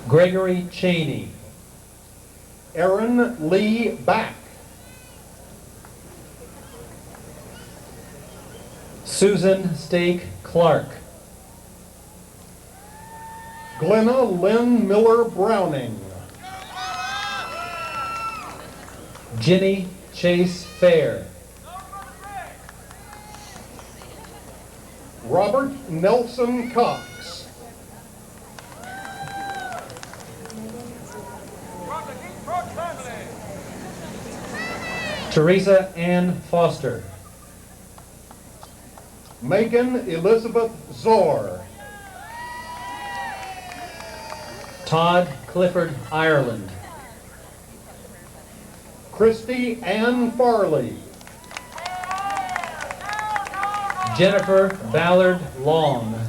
Gregory Cheney. Aaron Lee Back. Susan Stake Clark. Glenna Lynn Miller Browning. Jenny Chase Fair. Robert Nelson Cox. Teresa Ann Foster. Megan Elizabeth Zor. Todd Clifford Ireland. Christy Ann Farley. Jennifer Ballard Long.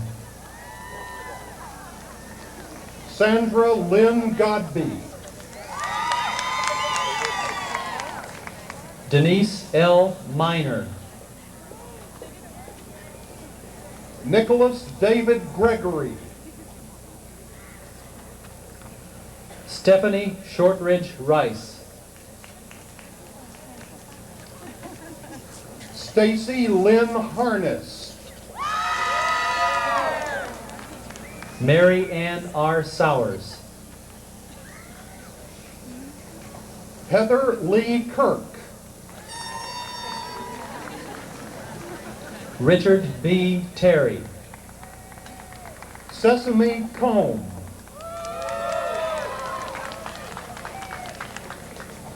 Sandra Lynn Godby. Denise L. Minor. Nicholas David Gregory. Stephanie Shortridge Rice. Stacy Lynn Harness. Mary Ann R. Sowers. Heather Lee Kirk. Richard B. Terry. Sesame Combe.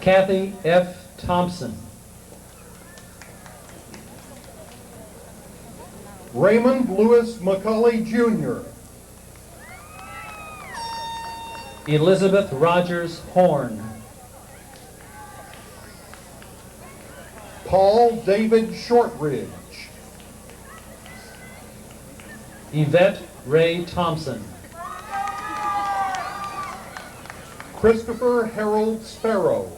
Kathy F. Thompson. Raymond Lewis McCauley Jr. Elizabeth Rogers Horn. Paul David Shortridge. Yvette Ray Thompson. Christopher Harold Sparrow.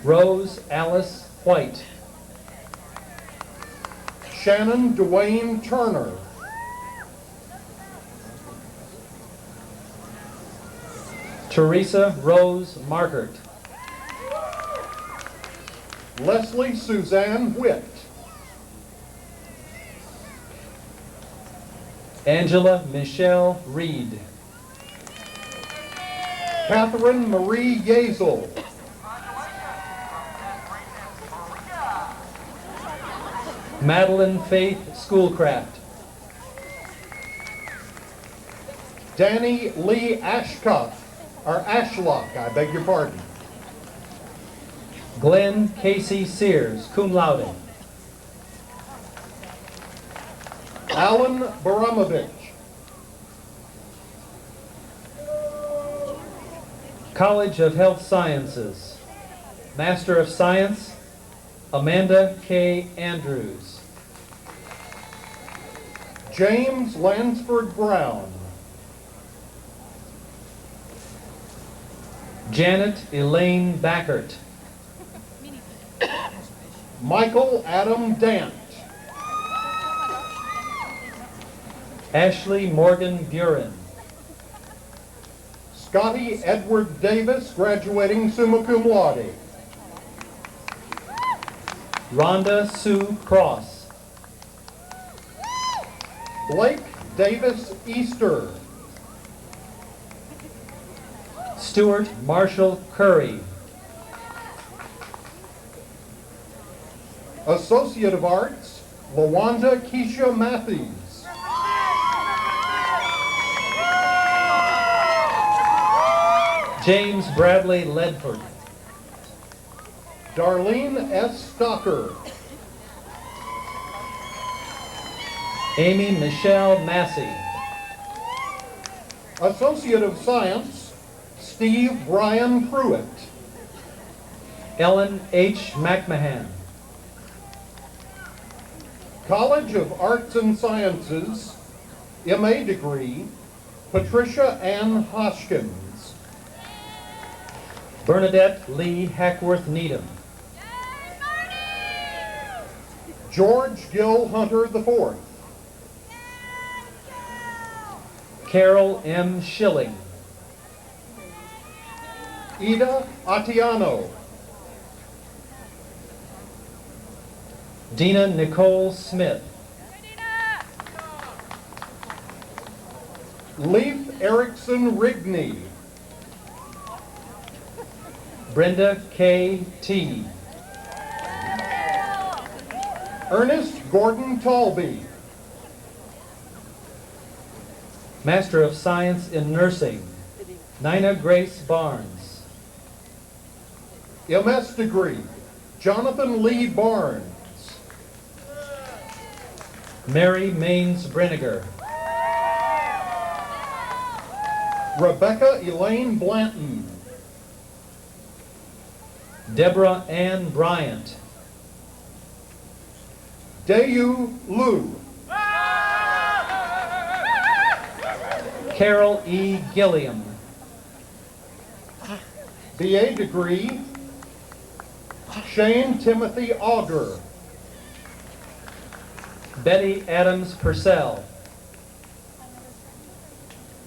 Rose Alice White. Shannon Dwayne Turner. Teresa Rose Markert. Leslie Suzanne Witt. Angela Michelle Reed. Catherine Marie Yazel. Madeline Faith Schoolcraft. Danny Lee Ashcott, or Ashlock, I beg your pardon. Glenn Casey Sears, cum laude. Alan Baramovich. College of Health Sciences. Master of Science, Amanda K. Andrews. James Lansford Brown. Janet Elaine Backert. Michael Adam Dant. Ashley Morgan Buren. Scotty Edward Davis, graduating summa cum laude. Rhonda Sue Cross. Blake Davis Easter. Stuart Marshall Curry. Associate of Arts, LaWanda Keisha Matthews. James Bradley Ledford. Darlene S. Stocker. Amy Michelle Massey. Associate of Science, Steve Brian Pruitt. Ellen H. McMahon. College of Arts and Sciences, MA degree, Patricia Ann Hoskins. Bernadette Lee Hackworth Needham. George Gill Hunter IV. Carol M. Schilling. Ida Atiano. Dina Nicole Smith. Leif Erickson Rigney. Brenda K. T. Ernest Gordon Talby. Master of Science in Nursing, Nina Grace Barnes. MS degree, Jonathan Lee Barnes. Mary Maines Brenniger. Rebecca Elaine Blanton. Deborah Ann Bryant. Dayu Liu. Carol E. Gilliam. BA degree, Shane Timothy Auger. Betty Adams Purcell.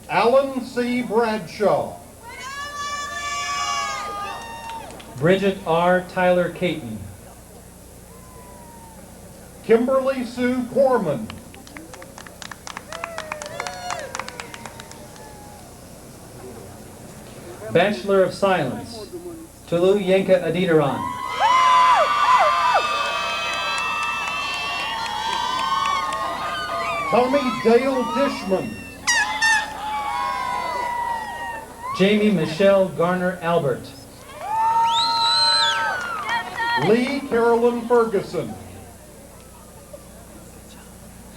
Alan C. Bradshaw. Bridget R. Tyler Caton. Kimberly Sue Corman. Bachelor of Science, Tulu Yenka Aditaran. Tommy Dale Dishman. Jamie Michelle Garner Albert. Lee Carolyn Ferguson.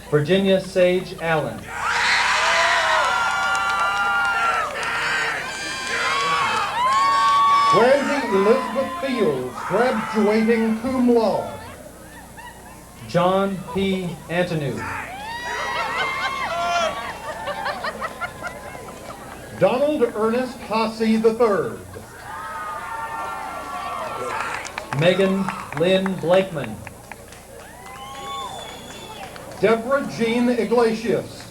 Virginia Sage Allen. Brandy Elizabeth Fields, graduating cum laude. John P. Antonou. Donald Ernest Hasse III. Megan Lynn Blakeman. Deborah Jean Iglesias.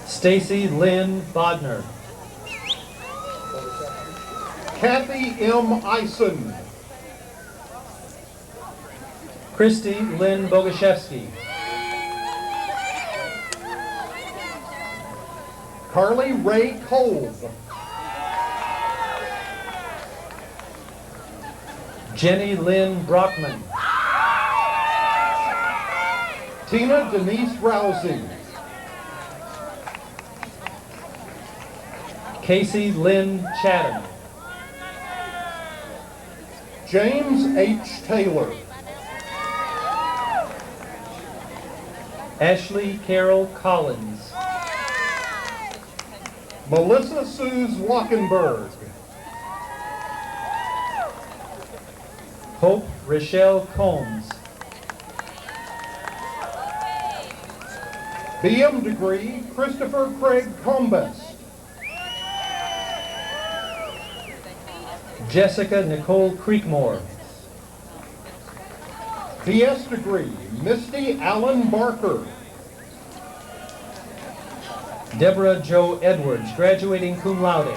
Stacy Lynn Bodner. Kathy M. Eisen. Christy Lynn Bogashevsky. Carly Ray Kolb. Jenny Lynn Brockman. Tina Denise Rousey. Casey Lynn Chatham. James H. Taylor. Ashley Carol Collins. Melissa Suze Wackenberg. Hope Rochelle Combs. BM degree, Christopher Craig Combest. Jessica Nicole Creekmore. BS degree, Misty Allen Barker. Deborah Jo Edwards, graduating cum laude.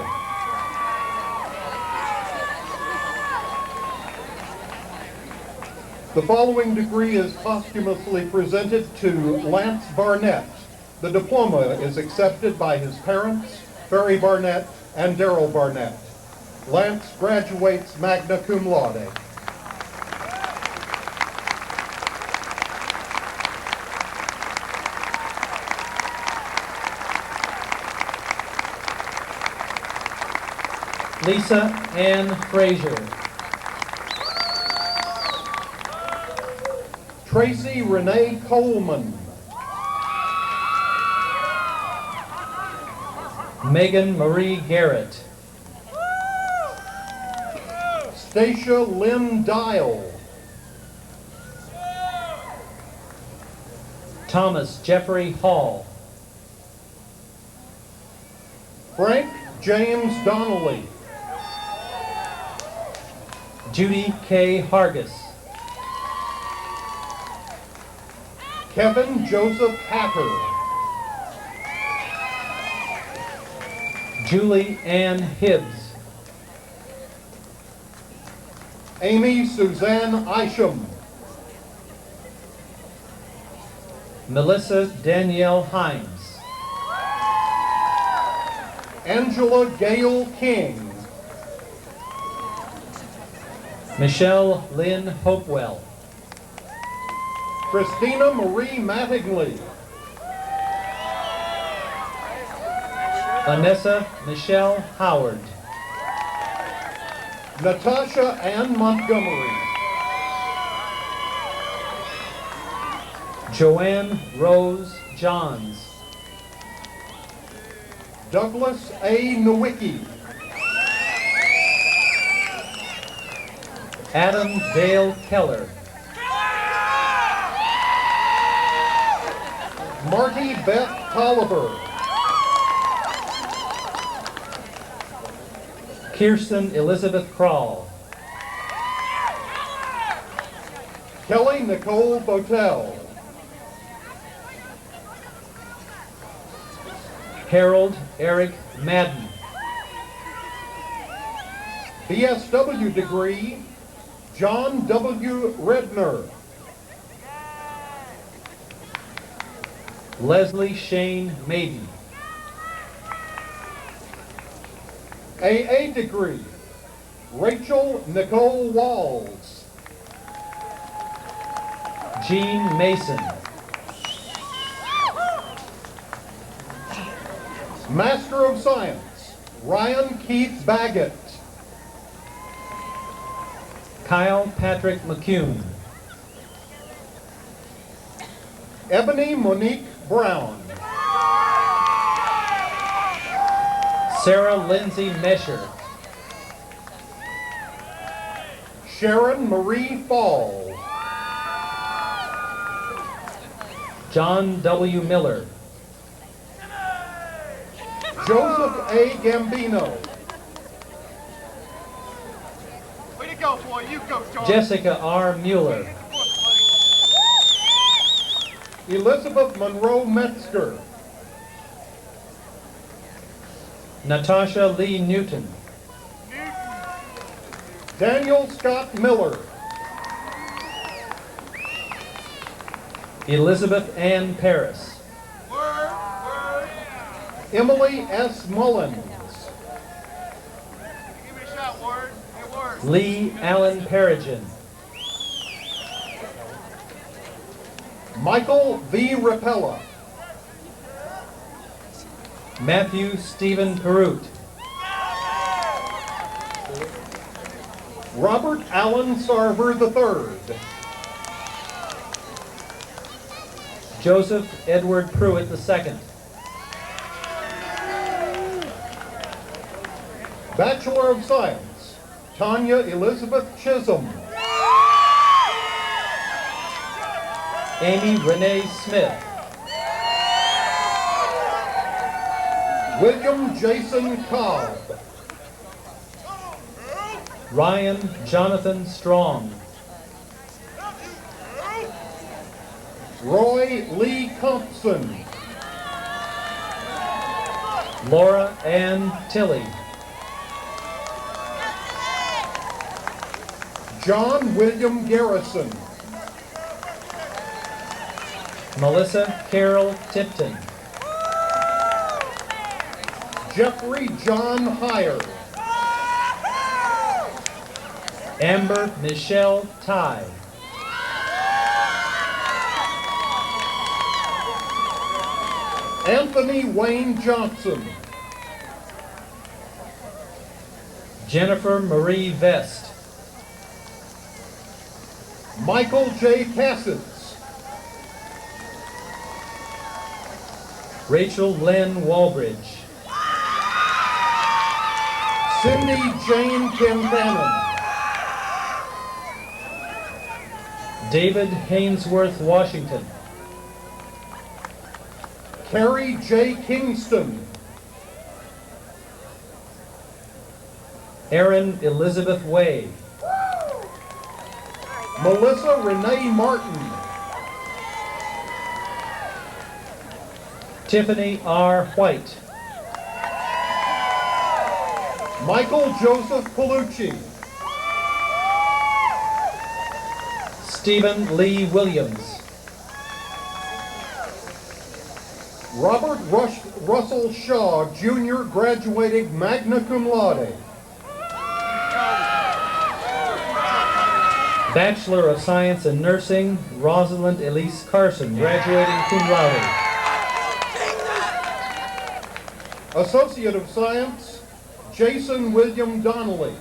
The following degree is posthumously presented to Lance Barnett. The diploma is accepted by his parents, Ferry Barnett and Darrell Barnett. Lance graduates magna cum laude. Lisa Ann Frazier. Tracy Renee Coleman. Megan Marie Garrett. Stacia Lynn Dial. Thomas Jeffrey Hall. Frank James Donnelly. Judy K. Hargis. Kevin Joseph Hatter. Julie Ann Hibbs. Amy Suzanne Isham. Melissa Danielle Hines. Angela Gail King. Michelle Lynn Hopewell. Christina Marie Mattingly. Vanessa Michelle Howard. Natasha Ann Montgomery. Joanne Rose Johns. Douglas A. Nowicki. Adam Dale Keller. Marty Beth Tolliver. Kirsten Elizabeth Krall. Kelly Nicole Botel. Harold Eric Madden. BSW degree, John W. Redner. Leslie Shane Maiden. AA degree, Rachel Nicole Walls. Jean Mason. Master of Science, Ryan Keith Baggett. Kyle Patrick McCune. Ebony Monique Brown. Sarah Lindsay Mesher. Sharon Marie Fall. John W. Miller. Joseph A. Gambino. Way to go, boy. You go, George. Jessica R. Mueller. Elizabeth Monroe Metzger. Natasha Lee Newton. Daniel Scott Miller. Elizabeth Ann Paris. Emily S. Mullins. Give me a shot, Ward. Hey, Ward. Lee Allen Perigin. Michael V. Rapella. Matthew Stephen Perut. Robert Allen Sarver III. Joseph Edward Pruitt II. Bachelor of Science, Tanya Elizabeth Chisholm. Amy Renee Smith. William Jason Cobb. Ryan Jonathan Strong. Roy Lee Compson. Laura Ann Tilley. John William Garrison. Melissa Carol Tipton. Jeffrey John Heyer. Amber Michelle Ty. Anthony Wayne Johnson. Jennifer Marie Vest. Michael J. Cassis. Rachel Lynn Walbridge. Cindy Jane Kincannon. David Hainsworth Washington. Carrie J. Kingston. Erin Elizabeth Way. Melissa Renee Martin. Tiffany R. White. Michael Joseph Palucci. Stephen Lee Williams. Robert Russell Shaw, Jr., graduating magna cum laude. Bachelor of Science in Nursing, Rosalind Elise Carson, graduating cum laude. Associate of Science, Jason William Donnelly.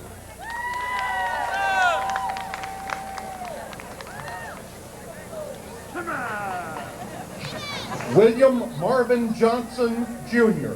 William Marvin Johnson, Jr.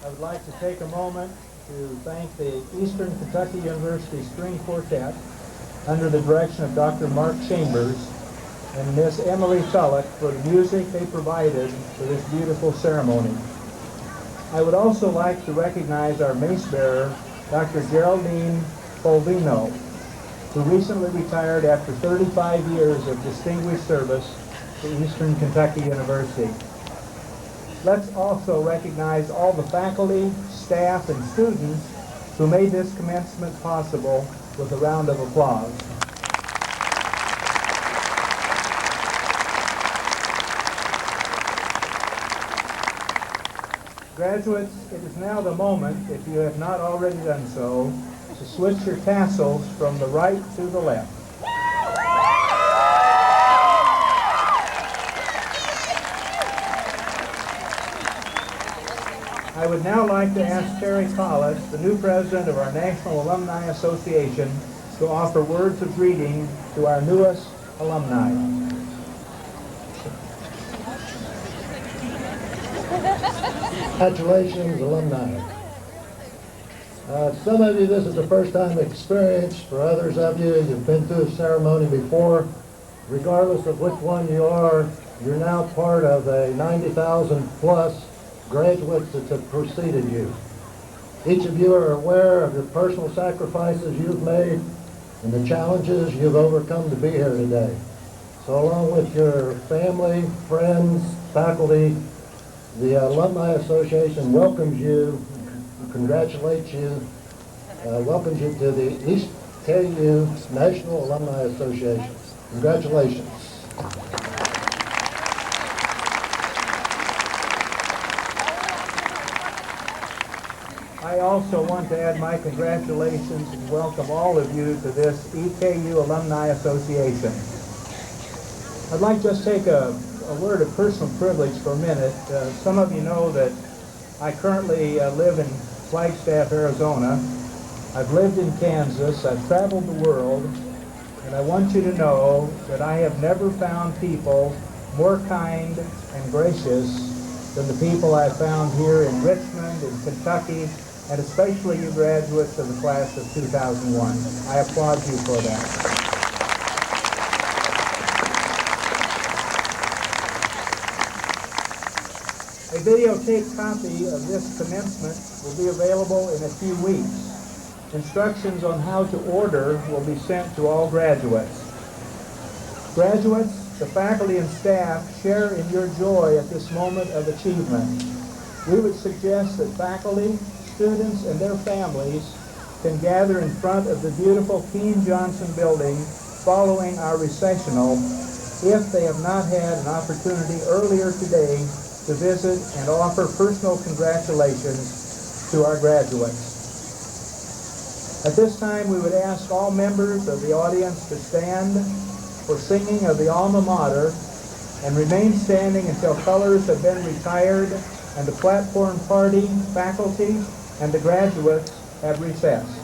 I would like to take a moment to thank the Eastern Kentucky University String Quartet under the direction of Dr. Mark Chambers and Miss Emily Tulloch for the music they provided for this beautiful ceremony. I would also like to recognize our mace bearer, Dr. Geraldine Polvino, who recently retired after 35 years of distinguished service to Eastern Kentucky University. Let's also recognize all the faculty, staff, and students who made this commencement possible with a round of applause. Graduates, it is now the moment, if you have not already done so, to switch your tassels from the right to the left. I would now like to ask Terry Collis, the new president of our National Alumni Association, to offer words of greeting to our newest alumni. Congratulations, alumni. Some of you, this is the first time experience. For others of you, you've been through a ceremony before. Regardless of which one you are, you're now part of a 90,000 plus graduates that have preceded you. Each of you are aware of the personal sacrifices you've made and the challenges you've overcome to be here today. So along with your family, friends, faculty, the Alumni Association welcomes you, congratulates you, welcomes you to the EKU National Alumni Association. Congratulations. I also want to add my congratulations and welcome all of you to this EKU Alumni Association. I'd like to just take a word of personal privilege for a minute. Some of you know that I currently live in Flagstaff, Arizona. I've lived in Kansas, I've traveled the world, and I want you to know that I have never found people more kind and gracious than the people I've found here in Richmond, in Kentucky, and especially you graduates of the class of 2001. I applaud you for that. A videotaped copy of this commencement will be available in a few weeks. Instructions on how to order will be sent to all graduates. Graduates, the faculty and staff share in your joy at this moment of achievement. We would suggest that faculty, students, and their families can gather in front of the beautiful Keene Johnson building following our recessional if they have not had an opportunity earlier today to visit and offer personal congratulations to our graduates. At this time, we would ask all members of the audience to stand for singing of the alma mater and remain standing until colors have been retired and the platform party, faculty, and the graduates have recessed.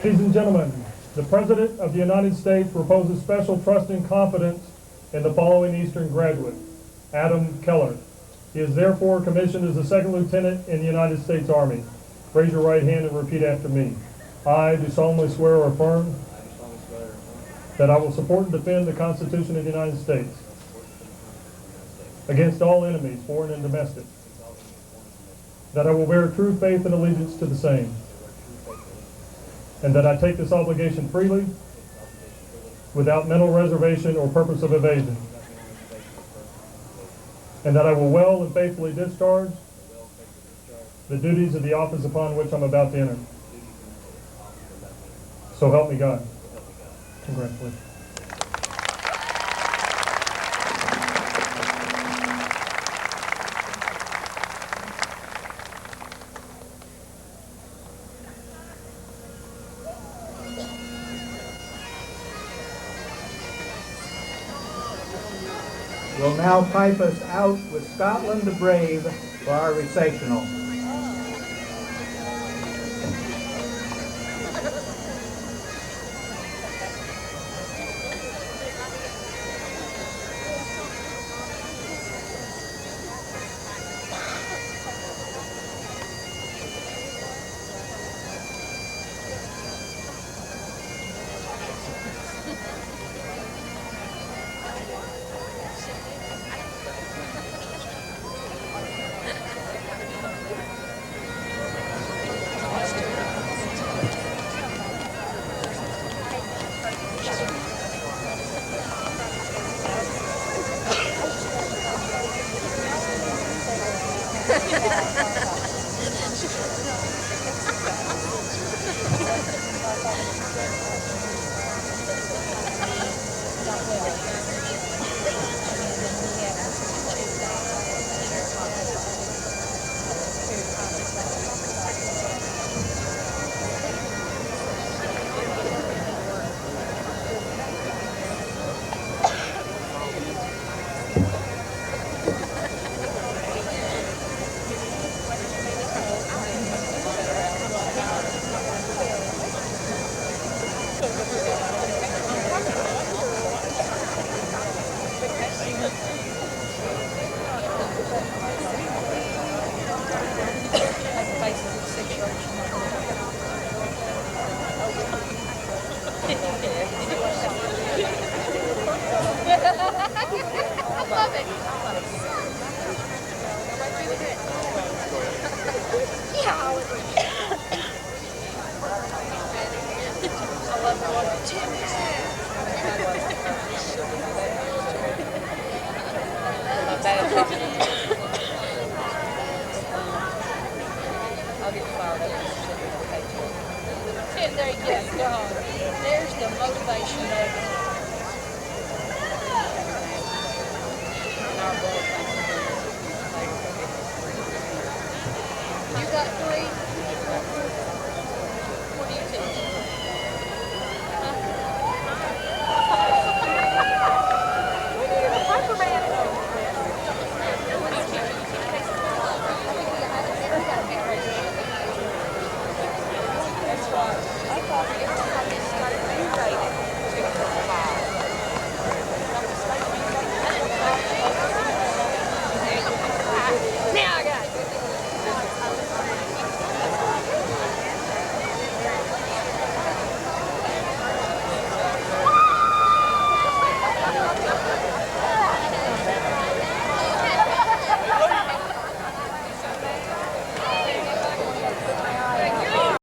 Ladies and gentlemen, the President of the United States reposes special trust and confidence in the following Eastern graduate, Adam Keller. He is therefore commissioned as a second lieutenant in the United States Army. Raise your right hand and repeat after me. I do solemnly swear or affirm that I will support and defend the Constitution of the United States against all enemies, foreign and domestic, that I will bear true faith and allegiance to the same, and that I take this obligation freely, without mental reservation or purpose of evasion, and that I will well and faithfully discharge the duties of the office upon which I'm about to enter. So help me God. Congratulations. Will now pipe us out with Scotland the Brave for our recitational. And there you go. There's the motivation. Our boy.